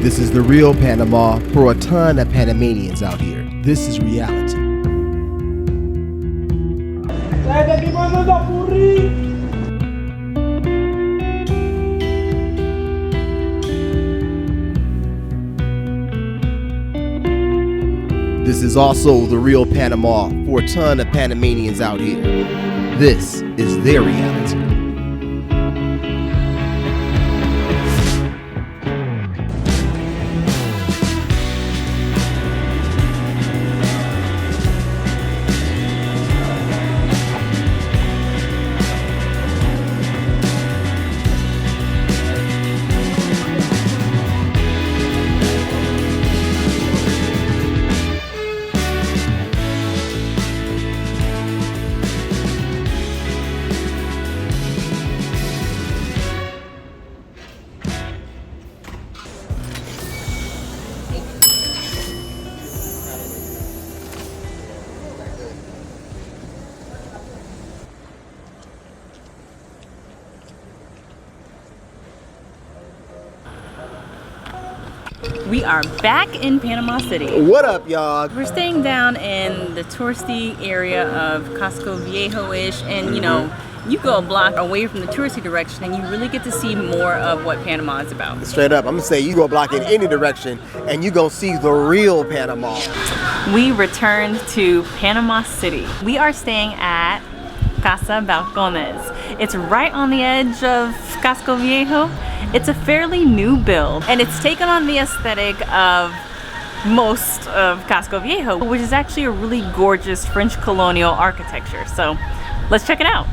This is the real Panama for a ton of Panamanians out here. This is reality. This is also the real Panama for a ton of Panamanians out here. This is their reality. We are back in Panama City. What up, y'all? We're staying down in the touristy area of Casco Viejo-ish, and you know, you go a block away from the touristy direction and you really get to see more of what Panama is about. Straight up, I'm gonna say you go a block in any direction and you gonna see the real Panama. We returned to Panama City. We are staying at Casa Balcones. It's right on the edge of Casco Viejo. It's a fairly new build, and it's taken on the aesthetic of most of Casco Viejo, which is actually a really gorgeous French colonial architecture. So let's check it out.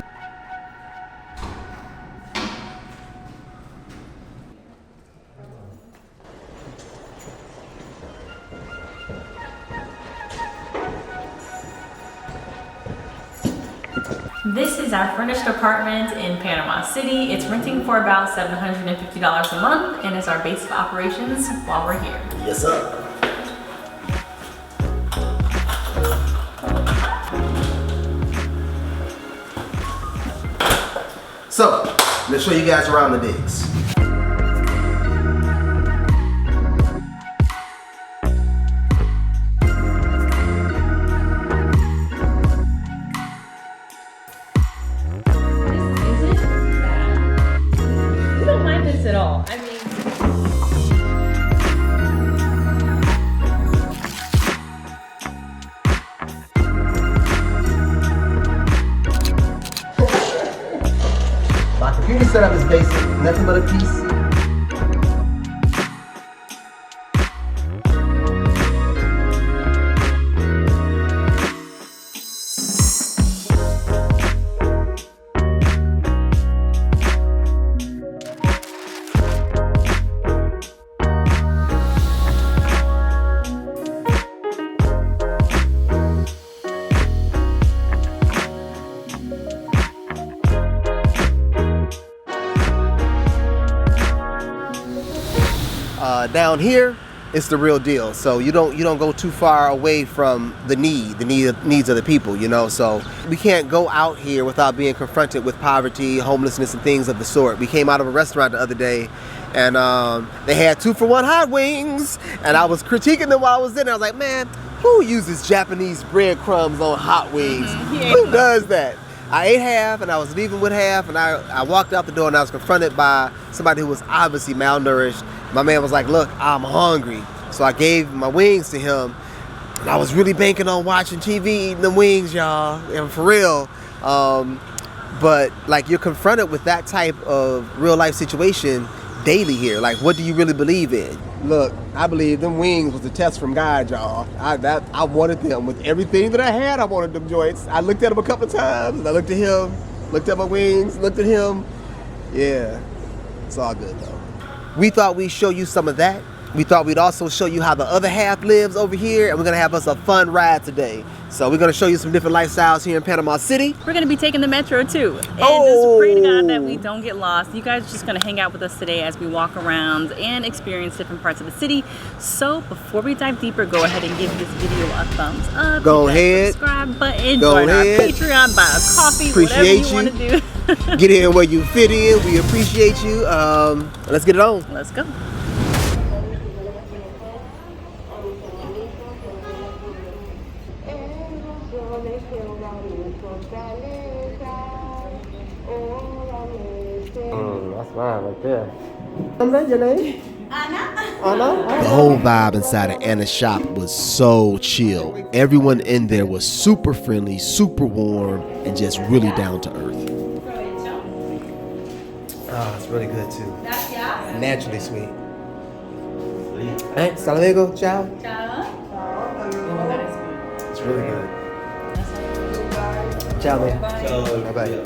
This is our furnished apartment in Panama City. It's renting for about $750 a month and is our base of operations while we're here. Yes, sir. So, let's show you guys around the digs. At all. I mean, my computer setup is basic, nothing but a PC. Down here, it's the real deal. So you don't go too far away from the needs of the people, you know. So we can't go out here without being confronted with poverty, homelessness, and things of the sort. We came out of a restaurant the other day, and they had 2-for-1 hot wings, and I was critiquing them while I was in there. I was like, man, who uses Japanese breadcrumbs on hot wings? Who does that? I ate half and I was leaving with half, and I walked out the door and I was confronted by somebody who was obviously malnourished. My man was like, look, I'm hungry. So I gave my wings to him, and I was really banking on watching TV, eating the wings, y'all, and for real. But like, you're confronted with that type of real life situation daily here. Like, what do you really believe in? Look, I believe them wings was a test from God, y'all. I wanted them with everything that I had. I wanted them joints. I looked at them a couple of times, and I looked at him, looked at my wings, looked at him. Yeah, it's all good though. We thought we'd show you some of that. We thought we'd also show you how the other half lives over here, and we're gonna have us a fun ride today. So we're gonna show you some different lifestyles here in Panama City. We're gonna be taking the metro too. And just pray to God that we don't get lost. You guys are just gonna hang out with us today as we walk around and experience different parts of the city. So before we dive deeper, go ahead and give this video a thumbs up. Go ahead. Subscribe button. Join our Patreon. Buy a coffee. Appreciate whatever you want to do. Get in where you fit in. We appreciate you. Let's get it on. Let's go. fine right there. What's your name? Anna. The whole vibe inside of Anna's shop was so chill. Everyone in there was super friendly, super warm, and just really down to earth. Oh, it's really good too. Naturally sweet. Hey, hasta luego. Ciao. It's really good. Ciao, man. Bye-bye.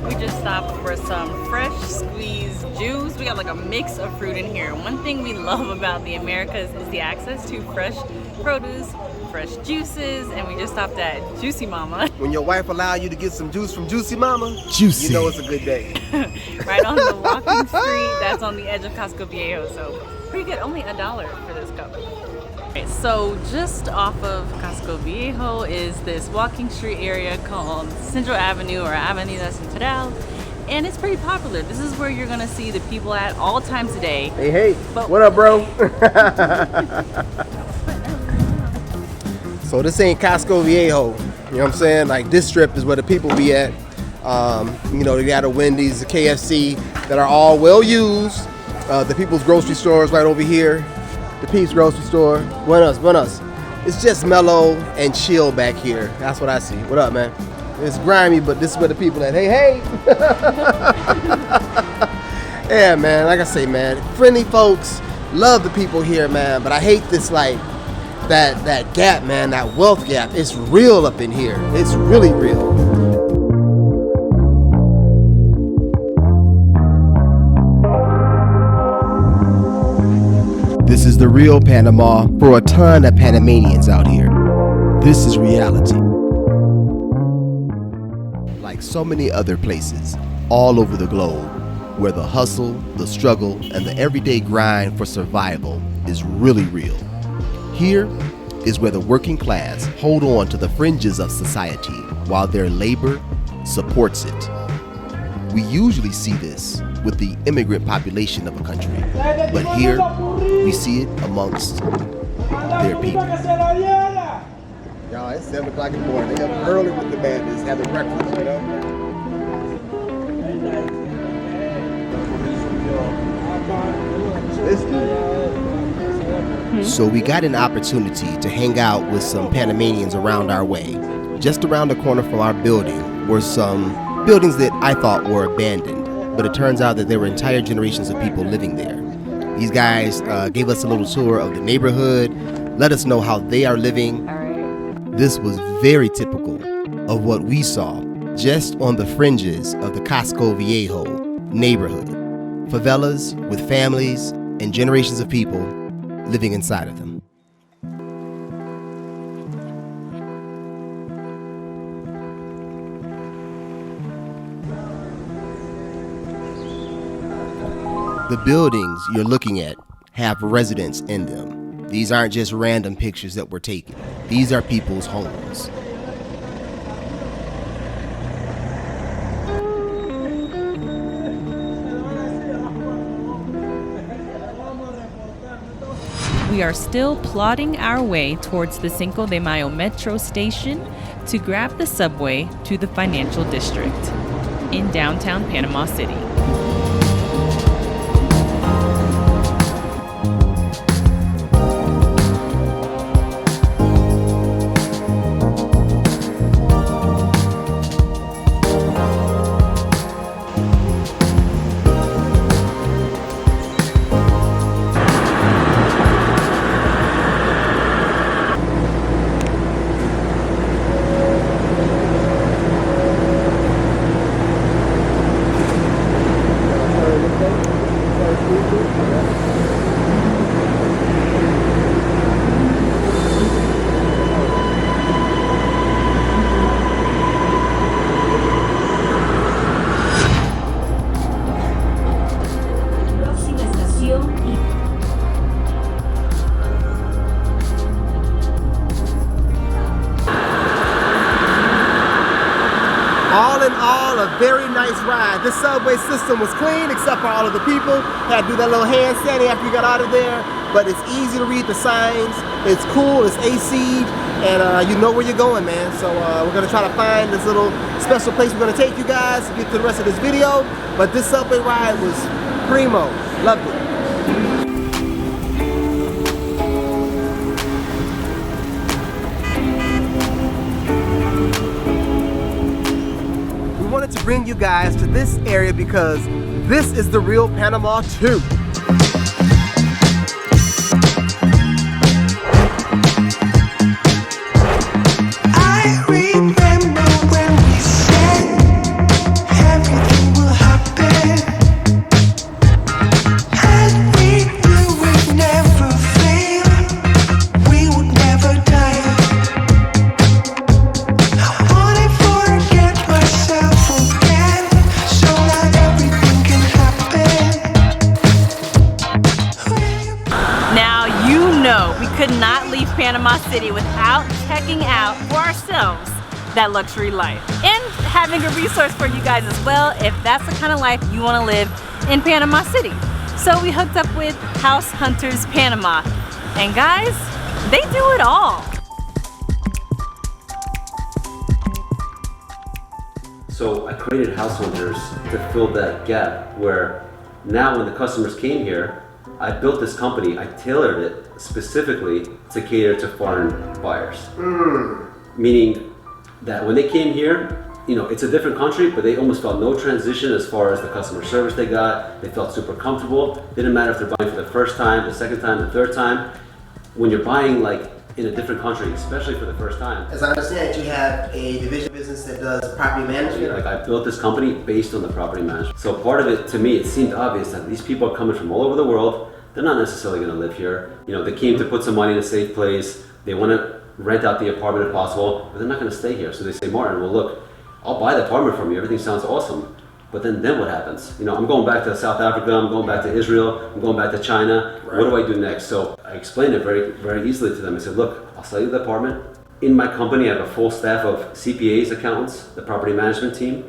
We just stopped for some fresh squeezed juice. We got like a mix of fruit in here. One thing we love about the Americas is the access to fresh produce, fresh juices, and we just stopped at Juicy Mama. When your wife allows you to get some juice from Juicy Mama, juicy, you know it's a good day. Right on the walking street that's on the edge of Casco Viejo, so pretty good. Only $1 for this cup. Okay, so just off of Casco Viejo is this walking street area called Central Avenue or Avenida Central, and it's pretty popular. This is where you're gonna see the people at all times of day. Hey, but what up, bro? So this ain't Casco Viejo, you know what I'm saying? Like this strip is where the people be at. You know, they got a Wendy's, the KFC that are all well used. The People's Grocery Store is right over here. The Pete's Grocery Store. Buenos. It's just mellow and chill back here. That's what I see. What up, man? It's grimy, but this is where the people at. Hey. Yeah, man. Like I say, man, friendly folks. Love the people here, man. But I hate this, like, that gap, man. That wealth gap. It's real up in here. It's really real. This is the real Panama for a ton of Panamanians out here. This is reality. Like so many other places all over the globe, where the hustle, the struggle, and the everyday grind for survival is really real. Here is where the working class hold on to the fringes of society while their labor supports it. We usually see this with the immigrant population of a country, but here we see it amongst their people. Y'all, it's 7 o'clock in the morning. They up early with the madness, having breakfast, you know? So we got an opportunity to hang out with some Panamanians around our way. Just around the corner from our building were some buildings that I thought were abandoned, but it turns out that there were entire generations of people living there. These guys gave us a little tour of the neighborhood, let us know how they are living. This was very typical of what we saw just on the fringes of the Casco Viejo neighborhood. Favelas with families and generations of people living inside of them. The buildings you're looking at have residents in them. These aren't just random pictures that were taken. These are people's homes. We are still plodding our way towards the Cinco de Mayo metro station to grab the subway to the financial district in downtown Panama City. All in all, a very nice ride. This subway system was clean except for all of the people. Had to do that little handstand after you got out of there. but it's easy to read the signs. It's cool, it's AC'd, and you know where you're going, man. So we're gonna try to find this little special place we're gonna take you guys to get to the rest of this video. But this subway ride was primo. Loved it. We wanted to bring you guys to this area because this is the real Panama 2. Could not leave Panama City without checking out for ourselves that luxury life and having a resource for you guys as well if that's the kind of life you want to live in Panama City. So we hooked up with House Hunters Panama, and guys, they do it all. So I created House Hunters to fill that gap where now when the customers came here, I built this company, I tailored it specifically to cater to foreign buyers. Meaning that when they came here, you know, it's a different country, but they almost felt no transition as far as the customer service they got. They felt super comfortable. Didn't matter if they're buying for the first time, the second time, the third time. When you're buying like in a different country, especially for the first time. As I understand, you have a division business that does property management. Like I built this company based on the property management. So part of it, to me, it seemed obvious that these people are coming from all over the world. They're not necessarily going to live here. You know, they came to put some money in a safe place. They want to rent out the apartment if possible, but they're not going to stay here. So they say, Martin, well, look, I'll buy the apartment from you. Everything sounds awesome. But then what happens? You know, I'm going back to South Africa. I'm going back to Israel. I'm going back to China. Right. What do I do next? So I explained it very, very easily to them. I said, look, I'll sell you the apartment. In my company, I have a full staff of CPAs, accountants, the property management team,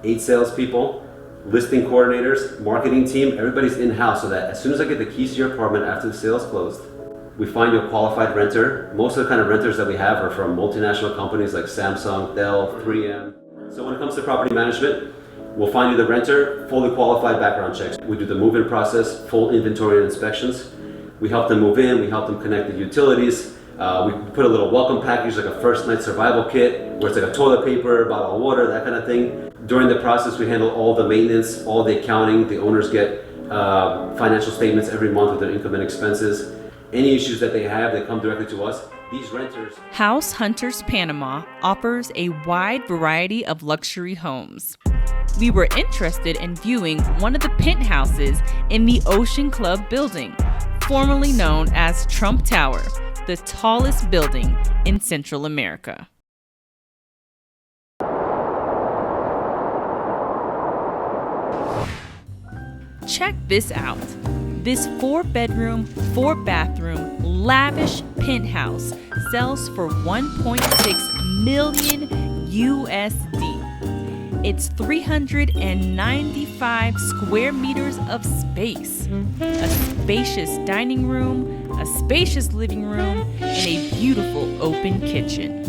8 salespeople, listing coordinators, marketing team, everybody's in-house so that as soon as I get the keys to your apartment after the sale is closed, we find you a qualified renter. Most of the kind of renters that we have are from multinational companies like Samsung, Dell, 3M. So when it comes to property management, we'll find you the renter, fully qualified background checks. We do the move-in process, full inventory and inspections. We help them move in, we help them connect the utilities. We put a little welcome package, like a first night survival kit, where it's like a toilet paper, bottle of water, that kind of thing. During the process, we handle all the maintenance, all the accounting. The owners get financial statements every month with their income and expenses. Any issues that they have, they come directly to us. These renters. House Hunters Panama offers a wide variety of luxury homes. We were interested in viewing one of the penthouses in the Ocean Club building, formerly known as Trump Tower, the tallest building in Central America. Check this out. This 4-bedroom, 4-bathroom, lavish penthouse sells for $1.6 million USD. It's 395 square meters of space, a spacious dining room, a spacious living room, and a beautiful open kitchen.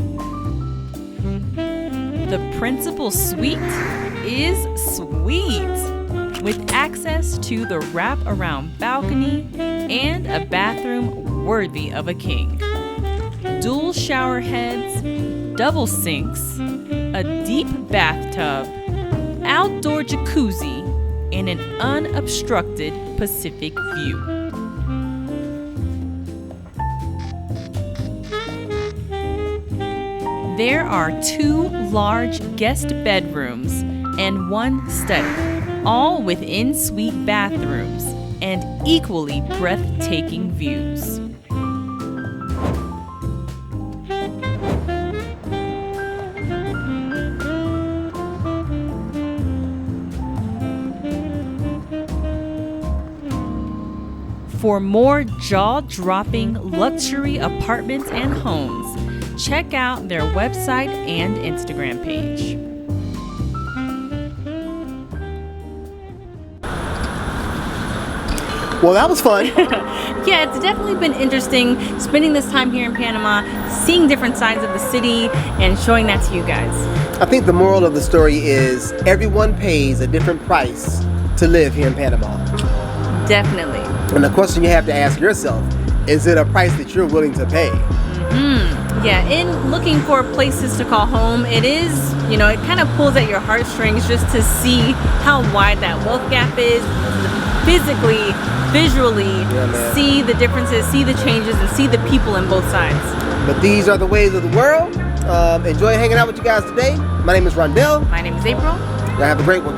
The principal suite is sweet, with access to the wrap-around balcony and a bathroom worthy of a king. Dual shower heads, double sinks, a deep bathtub, outdoor jacuzzi, and an unobstructed Pacific view. There are 2 large guest bedrooms and 1 study, all with en-suite bathrooms and equally breathtaking views. For more jaw-dropping luxury apartments and homes, check out their website and Instagram page. Well, that was fun. Yeah, it's definitely been interesting spending this time here in Panama, seeing different sides of the city, and showing that to you guys. I think the moral of the story is everyone pays a different price to live here in Panama. Definitely. And the question you have to ask yourself, is it a price that you're willing to pay? Yeah, in looking for places to call home, it is, it kind of pulls at your heartstrings just to see how wide that wealth gap is, physically, visually, see the differences, see the changes, and see the people in both sides. But these are the ways of the world. Enjoy hanging out with you guys today. My name is Rondell. My name is April. Y'all have a great one.